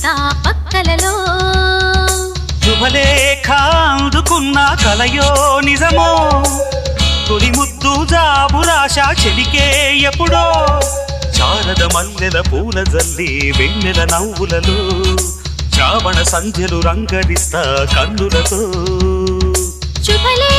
చూస్తా పక్కలలో శుభలేఖ అందుకున్న కలయో నిజమో తొలి ముద్దు జాబు రాశా చెలికే ఎప్పుడో శారద మల్లెల పూల జల్లి వెన్నెల నవ్వులలో శ్రావణ సంధ్యలు రంగడిస్తా కన్నులతో శుభలే